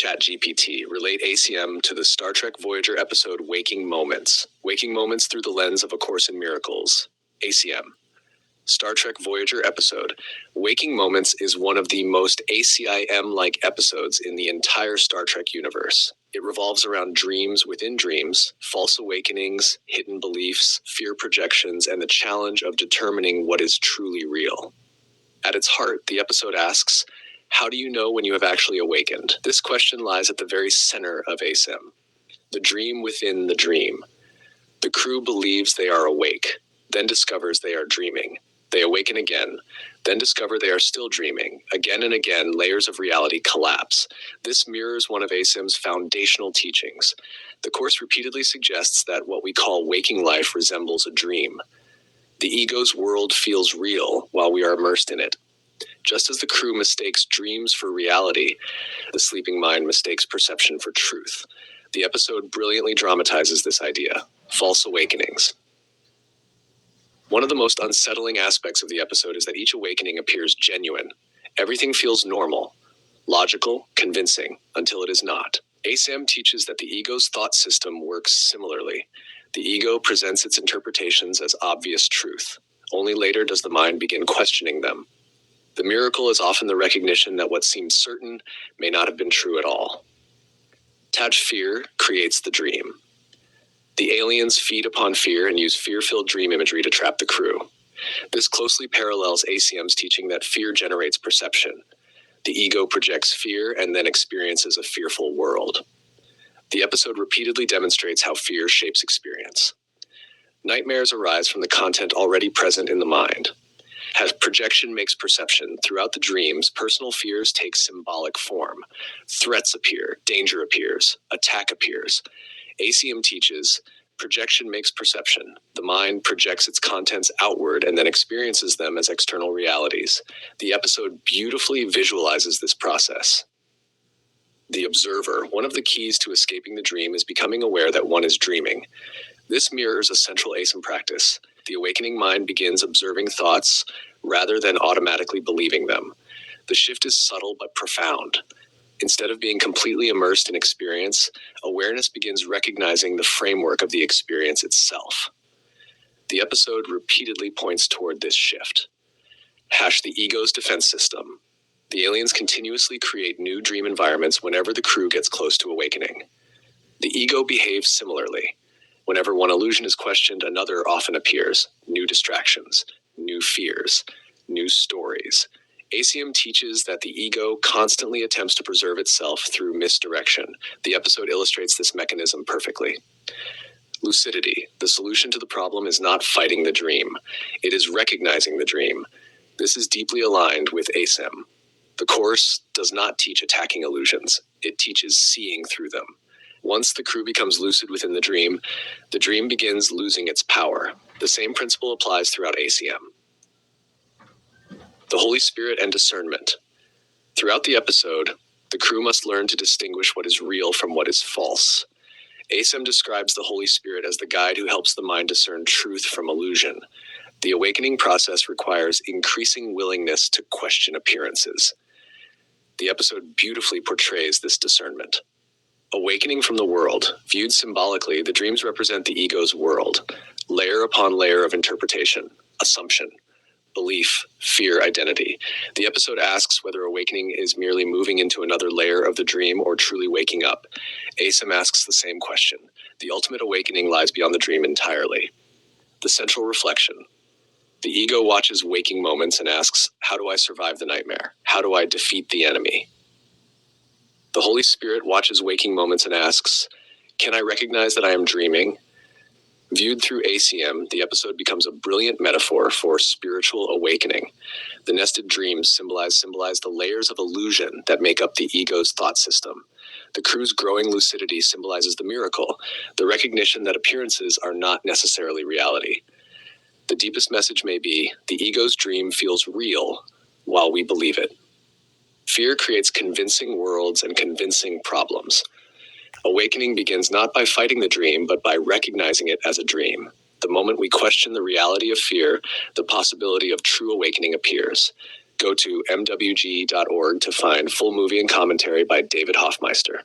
ChatGPT, relate ACIM to the Star Trek Voyager episode Waking Moments. Waking Moments through the lens of A Course in Miracles. ACIM. Star Trek Voyager episode. Waking Moments is one of the most ACIM-like episodes in the entire Star Trek universe. It revolves around dreams within dreams, false awakenings, hidden beliefs, fear projections, and the challenge of determining what is truly real. At its heart, the episode asks, how do you know when you have actually awakened? This question lies at the very center of ACIM. The dream within the dream. The crew believes they are awake, then discovers they are dreaming. They awaken again, then discover they are still dreaming. Again and again, layers of reality collapse. This mirrors one of ACIM's foundational teachings. The Course repeatedly suggests that what we call waking life resembles a dream. The ego's world feels real while we are immersed in it. Just as the crew mistakes dreams for reality, the sleeping mind mistakes perception for truth. The episode brilliantly dramatizes this idea. False awakenings. One of the most unsettling aspects of the episode is that each awakening appears genuine. Everything feels normal, logical, convincing, until it is not. ACIM teaches that the ego's thought system works similarly. The ego presents its interpretations as obvious truth. Only later does the mind begin questioning them. The miracle is often the recognition that what seemed certain may not have been true at all. Attached fear creates the dream. The aliens feed upon fear and use fear-filled dream imagery to trap the crew. This closely parallels ACIM's teaching that fear generates perception. The ego projects fear and then experiences a fearful world. The episode repeatedly demonstrates how fear shapes experience. Nightmares arise from the content already present in the mind. As projection makes perception, throughout the dreams, personal fears take symbolic form. Threats appear, danger appears, attack appears. ACIM teaches, projection makes perception. The mind projects its contents outward and then experiences them as external realities. The episode beautifully visualizes this process. The observer. One of the keys to escaping the dream is becoming aware that one is dreaming. This mirrors a central ACIM practice. The awakening mind begins observing thoughts rather than automatically believing them. The shift is subtle but profound. Instead of being completely immersed in experience, awareness begins recognizing the framework of the experience itself. The episode repeatedly points toward this shift. The ego's defense system. The aliens continuously create new dream environments whenever the crew gets close to awakening. The ego behaves similarly. Whenever one illusion is questioned, another often appears. New distractions, new fears, new stories. ACIM teaches that the ego constantly attempts to preserve itself through misdirection. The episode illustrates this mechanism perfectly. Lucidity. The solution to the problem is not fighting the dream. It is recognizing the dream. This is deeply aligned with ACIM. The Course does not teach attacking illusions. It teaches seeing through them. Once the crew becomes lucid within the dream begins losing its power. The same principle applies throughout ACIM. The Holy Spirit and discernment. Throughout the episode, the crew must learn to distinguish what is real from what is false. ACIM describes the Holy Spirit as the guide who helps the mind discern truth from illusion. The awakening process requires increasing willingness to question appearances. The episode beautifully portrays this discernment. Awakening from the world. Viewed symbolically, the dreams represent the ego's world, layer upon layer of interpretation, assumption, belief, fear, identity. The episode asks whether awakening is merely moving into another layer of the dream or truly waking up. ACIM asks the same question. The ultimate awakening lies beyond the dream entirely. The central reflection. The ego watches waking moments and asks, how do I survive the nightmare? How do I defeat the enemy? The Holy Spirit watches waking moments and asks, can I recognize that I am dreaming? Viewed through ACIM, the episode becomes a brilliant metaphor for spiritual awakening. The nested dreams symbolize the layers of illusion that make up the ego's thought system. The crew's growing lucidity symbolizes the miracle, the recognition that appearances are not necessarily reality. The deepest message may be, the ego's dream feels real while we believe it. Fear creates convincing worlds and convincing problems. Awakening begins not by fighting the dream, but by recognizing it as a dream. The moment we question the reality of fear, the possibility of true awakening appears. Go to mwg.org to find full movie and commentary by David Hoffmeister.